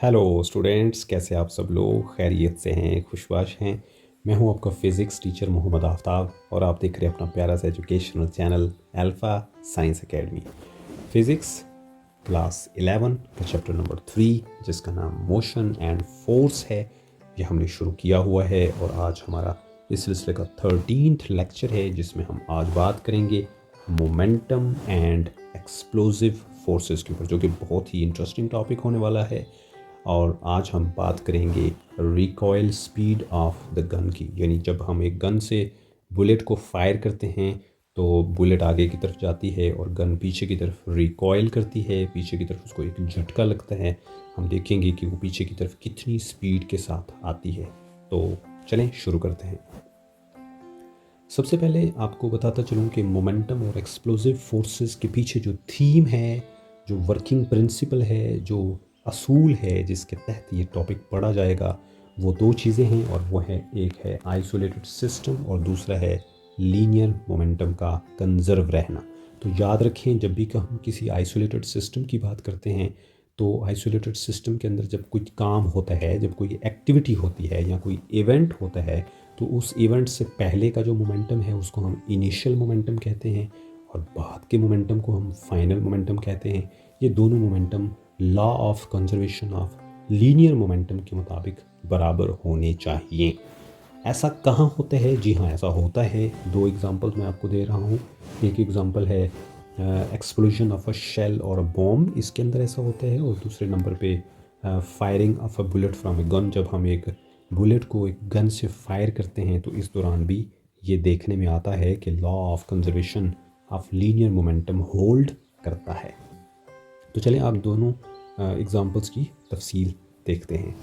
Hello students, कैसे आप सब लोग खैरियत से हैं, खुशबाश हैं। मैं हूं आपका फ़िज़िक्स टीचर मोहम्मद आफ्ताब और आप देख रहे हैं अपना प्यारा सा educational channel alpha science academy. Physics class 11 का चैप्टर नंबर 3 जिसका नाम मोशन एंड फोर्स है, ये हमने शुरू किया हुआ है और आज हमारा इस सिलसिले का 13th लेक्चर है जिसमें हम आज बात करेंगे मोमेंटम एंड एक्सप्लोसिव फोर्सेस के ऊपर, जो कि बहुत ही इंटरेस्टिंग टॉपिक होने वाला है। और आज हम बात करेंगे recoil speed of the gun की, यानी जब हम एक गन से बुलेट को फायर करते हैं तो बुलेट आगे की तरफ जाती है और गन पीछे की तरफ रिकॉयल करती है, पीछे की तरफ उसको एक झटका लगता है। हम देखेंगे कि वो पीछे की तरफ कितनी स्पीड के साथ आती है। तो चलें शुरू करते हैं। सबसे पहले आपको बताता चलूँ कि मोमेंटम और एक्सप्लोसिव फोर्सेस के पीछे जो थीम है, जो वर्किंग प्रिंसिपल है, जो असूल है जिसके तहत ये टॉपिक पढ़ा जाएगा, वो दो चीज़ें हैं और वो है, एक है आइसोलेटेड सिस्टम और दूसरा है लीनियर मोमेंटम का कंजर्व रहना। तो याद रखें, जब भी हम किसी आइसोलेटेड सिस्टम की बात करते हैं तो आइसोलेटेड सिस्टम के अंदर जब कुछ काम होता है, जब कोई एक्टिविटी होती है या कोई इवेंट होता है, तो उस इवेंट से पहले का जो मोमेंटम है उसको हम इनिशियल मोमेंटम कहते हैं और बाद के मोमेंटम को हम फाइनल मोमेंटम कहते हैं। ये दोनों momentum law of conservation of linear momentum के मुताबिक बराबर होने चाहिए। ऐसा कहाँ होता है? जी हाँ, ऐसा होता है। दो एग्जांपल्स मैं आपको दे रहा हूँ। एक एग्जांपल है एक्सप्लोजन ऑफ अ शेल और अ बॉम्ब, इसके अंदर ऐसा होता है। और दूसरे नंबर पे firing of a bullet from a gun, जब हम एक बुलेट को एक गन से फायर करते हैं तो इस दौरान भी ये देखने में आता है कि law of conservation of linear momentum hold करता है। तो चलें आप दोनों एग्जांपल्स की तफसील देखते हैं।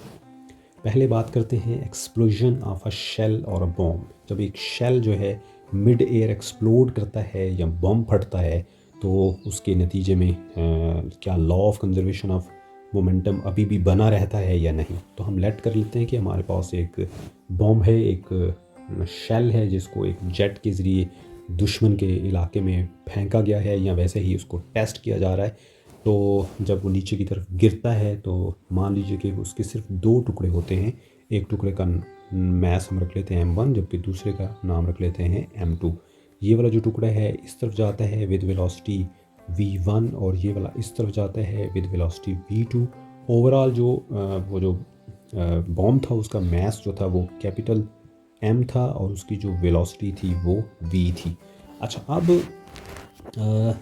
पहले बात करते हैं एक्सप्लोजन ऑफ अ शेल और अ बॉम्ब। जब एक शेल जो है मिड एयर एक्सप्लोड करता है या बॉम्ब फटता है तो उसके नतीजे में क्या law of conservation of momentum अभी भी बना रहता है या नहीं। तो हम लेट कर लेते हैं कि हमारे पास एक बॉम्ब है, एक शेल है जिसको एक जेट के ज़रिए दुश्मन के इलाके में फेंका गया है या वैसे ही उसको टेस्ट किया जा रहा है। तो जब वो नीचे की तरफ गिरता है तो मान लीजिए कि उसके सिर्फ दो टुकड़े होते हैं। एक टुकड़े का मैस हम रख लेते हैं m1, जबकि दूसरे का नाम रख लेते हैं m2। ये वाला जो टुकड़ा है इस तरफ जाता है विद वेलोसिटी v1 और ये वाला इस तरफ जाता है विद वेलोसिटी v2। ओवरऑल जो वो जो बॉम्ब था उसका मैस जो था वो कैपिटल M था और उसकी जो वेलोसिटी थी वो v थी। अच्छा, अब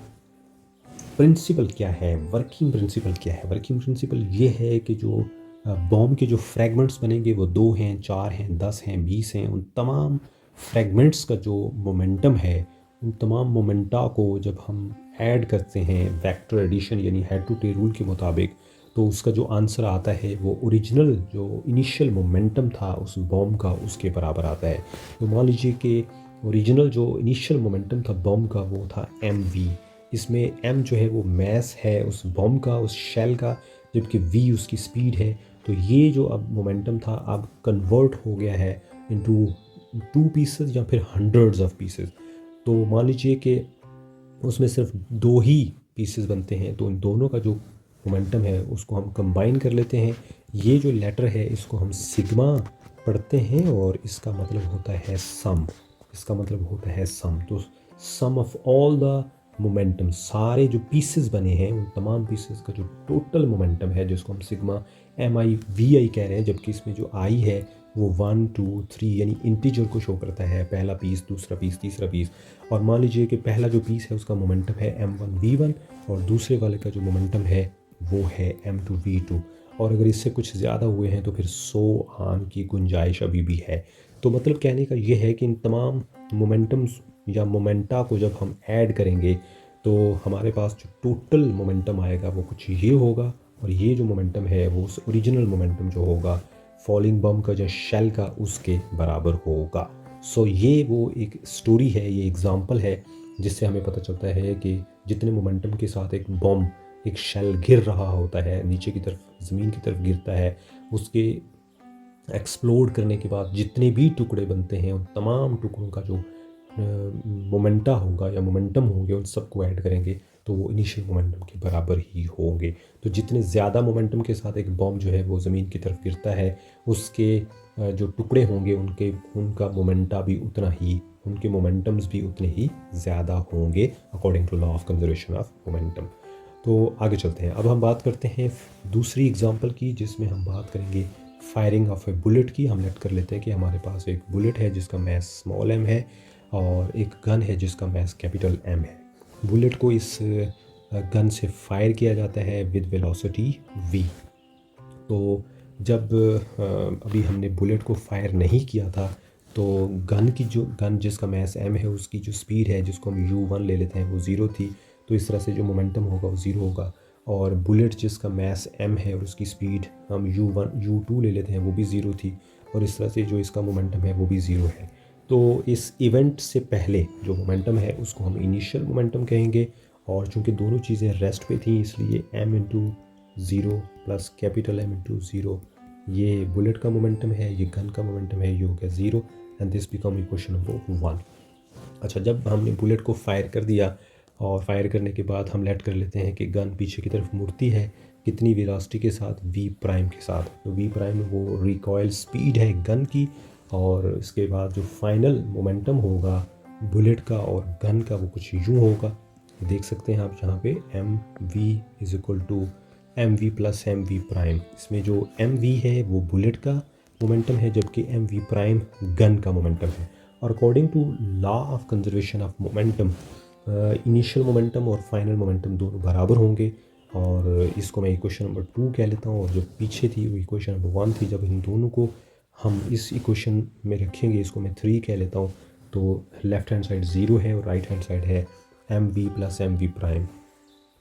प्रिंसिपल क्या है, वर्किंग प्रिंसिपल क्या है? वर्किंग प्रिंसिपल ये है कि जो बॉम्ब के जो फ्रैगमेंट्स बनेंगे वो 2 हैं, 4 हैं, 10 हैं, 20 हैं। उन तमाम फ्रैगमेंट्स का जो मोमेंटम है, उन तमाम मोमेंटा को जब हम ऐड करते हैं वेक्टर एडिशन यानी हेड टू टेल रूल के मुताबिक, तो उसका जो आंसर आता है वो ओरिजिनल जो इनिशियल मोमेंटम था उस बॉम्ब का, उसके बराबर आता है। तो मान लीजिए कि ओरिजिनल जो इनिशियल मोमेंटम था बॉम्ब का वो था mv। इसमें m जो है वो मैस है उस बॉम्ब का, उस शेल का, जबकि v उसकी स्पीड है। तो ये जो अब मोमेंटम था अब कन्वर्ट हो गया है इनटू 2 पीसेस या फिर हंड्रेड्स ऑफ पीसेस। तो मान लीजिए कि उसमें सिर्फ 2 ही पीसेस बनते हैं, तो इन दोनों का जो मोमेंटम है उसको हम कंबाइन कर लेते हैं। ये जो लेटर है इसको हम सिग्मा पढ़ते हैं और इसका मतलब होता है सम। इसका मतलब होता है सम। तो सम ऑफ ऑल द मोमेंटम, सारे जो पीसेस बने हैं उन तमाम पीसेस का जो टोटल मोमेंटम है जिसको हम सिग्मा MIVI कह रहे हैं, जबकि इसमें जो आई है वो 1 2 3 यानी इंटीजर को शो करता है, पहला पीस, दूसरा पीस, तीसरा पीस। और मान लीजिए कि पहला जो पीस है उसका मोमेंटम है m1v1 और दूसरे वाले का जो मोमेंटम है वो है m2v2। और अगर इससे कुछ ज़्यादा हुए हैं तो फिर 100 आन की गुंजाइश अभी भी है। तो मतलब कहने का ये है कि इन तमाम मोमेंटम्स या मोमेंटा को जब हम ऐड करेंगे तो हमारे पास जो टोटल मोमेंटम आएगा वो कुछ ये होगा। और ये जो मोमेंटम है वो उस ओरिजिनल मोमेंटम जो होगा फॉलिंग बम का, जो शेल का, उसके बराबर होगा। सो ये वो एक स्टोरी है, ये एग्जांपल है जिससे हमें पता चलता है कि जितने मोमेंटम के साथ एक बम, एक शेल गिर रहा होता है, नीचे की तरफ, ज़मीन की तरफ गिरता है, उसके एक्सप्लोड करने के बाद जितने भी टुकड़े बनते हैं उन तमाम टुकड़ों का जो मोमेंटा होगा या मोमेंटम होंगे उन सबको ऐड करेंगे तो वो इनिशियल मोमेंटम के बराबर ही होंगे। तो जितने ज़्यादा मोमेंटम के साथ एक बॉम्ब जो है वो ज़मीन की तरफ गिरता है, उसके जो टुकड़े होंगे उनका मोमेंटा भी उतना ही, उनके मोमेंटम्स भी उतने ही ज़्यादा होंगे according to law of conservation of momentum. तो आगे चलते हैं। अब हम बात करते हैं दूसरी एग्जांपल की, जिसमें हम बात करेंगे फायरिंग ऑफ ए बुलेट की। हम लेट कर लेते हैं कि हमारे पास एक बुलेट है जिसका मैस स्मॉल m है और एक गन है जिसका मैस कैपिटल M है। बुलेट को इस गन से फायर किया जाता है विद वेलोसिटी v। तो जब अभी हमने बुलेट को फायर नहीं किया था, तो गन जिसका मैस m है उसकी जो स्पीड है, जिसको हम u1 ले लेते हैं, वो 0 थी। तो इस तरह से जो मोमेंटम होगा वो 0 होगा। और बुलेट जिसका मैस m है और उसकी स्पीड हम u2 ले लेते हैं, वो भी 0 थी। और इस तरह से जो इसका मोमेंटम है वो भी 0 है। तो इस इवेंट से पहले जो मोमेंटम है उसको हम इनिशियल मोमेंटम कहेंगे। और चूँकि दोनों चीज़ें रेस्ट पे थी, इसलिए m into 0 plus capital M into 0, ये बुलेट का मोमेंटम है, ये गन का मोमेंटम है, ये हो गया 0 and this become equation number 1। अच्छा, जब हमने बुलेट को फायर कर दिया और फायर करने के बाद हम लेट कर लेते हैं कि गन पीछे की तरफ मुड़ती है, कितनी वेलोसिटी के साथ, v प्राइम के साथ। तो v प्राइम वो रिकॉयल स्पीड है गन की, और इसके बाद जो फाइनल मोमेंटम होगा बुलेट का और गन का वो कुछ यूँ होगा। देख सकते हैं आप यहाँ पे mv is equal to mv plus mv prime. इसमें जो mv है वो बुलेट का मोमेंटम है, जबकि mv प्राइम गन का मोमेंटम है। और according to law of conservation of momentum, initial momentum और फाइनल मोमेंटम दोनों बराबर होंगे। और इसको मैं इक्वेशन नंबर 2 कह लेता हूँ, और जो पीछे थी वो इक्वेशन नंबर 1 थी। जब इन दोनों को हम इस इक्वेशन में रखेंगे, इसको मैं 3 कह लेता हूँ। तो लेफ़्ट हैंड साइड 0 है और राइट हैंड साइड है mv प्लस mv प्राइम।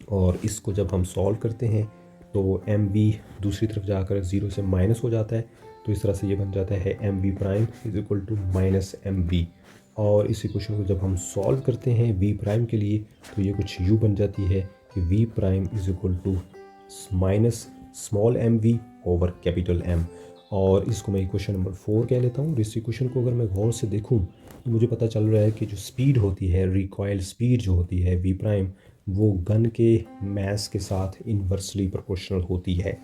और इसको जब हम सॉल्व करते हैं तो mv दूसरी तरफ जाकर 0 से माइनस हो जाता है। तो इस तरह से ये बन जाता है mv prime is equal to minus mv। और इस इक्वेशन को जब हम सॉल्व करते हैं v प्राइम के लिए, तो ये कुछ u बन जाती है कि v prime is equal to minus small mv over capital M। और इसको मैं इक्वेशन नंबर 4 कह लेता हूँ। और इस इक्वेशन को अगर मैं गौर से देखूँ तो मुझे पता चल रहा है कि जो स्पीड होती है, रिकॉयल स्पीड जो होती है v प्राइम, वो गन के मैस के साथ इन्वर्सली प्रोपोर्शनल होती है।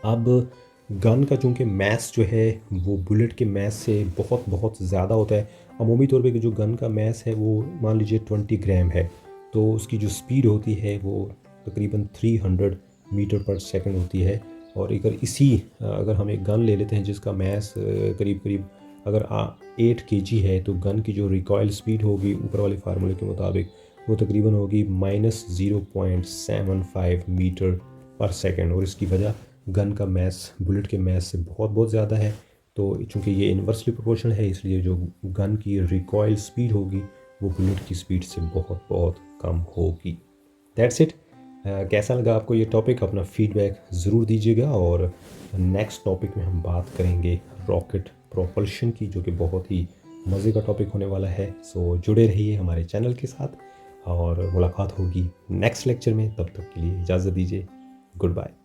अब गन का चूँकि मैस जो है वो बुलेट के मैस से बहुत बहुत ज़्यादा होता है। अमूमी तौर पे जो गन का मैस है वो मान लीजिए 20 ग्राम है, तो उसकी जो स्पीड होती है वो तकरीबन 300 मीटर पर सेकंड होती है। और अगर हम एक गन ले लेते हैं जिसका मैस करीब अगर 8 kg है, तो गन की जो रिकॉयल स्पीड होगी ऊपर वाले फार्मूले के मुताबिक वो तकरीबन होगी -0.75 मीटर पर सेकंड। और इसकी वजह गन का मैस बुलेट के मैस से बहुत बहुत ज़्यादा है। तो चूँकि ये इन्वर्सली प्रोपोर्शनल है, इसलिए जो गन की रिकॉयल स्पीड होगी वो बुलेट की स्पीड से बहुत बहुत कम होगी। That's it. कैसा लगा आपको ये टॉपिक? अपना फीडबैक ज़रूर दीजिएगा। और नेक्स्ट टॉपिक में हम बात करेंगे रॉकेट प्रोपल्शन की, जो कि बहुत ही मज़े का टॉपिक होने वाला है। सो जुड़े रहिए हमारे चैनल के साथ और मुलाकात होगी नेक्स्ट लेक्चर में। तब तक के लिए इजाज़त दीजिए। Good bye.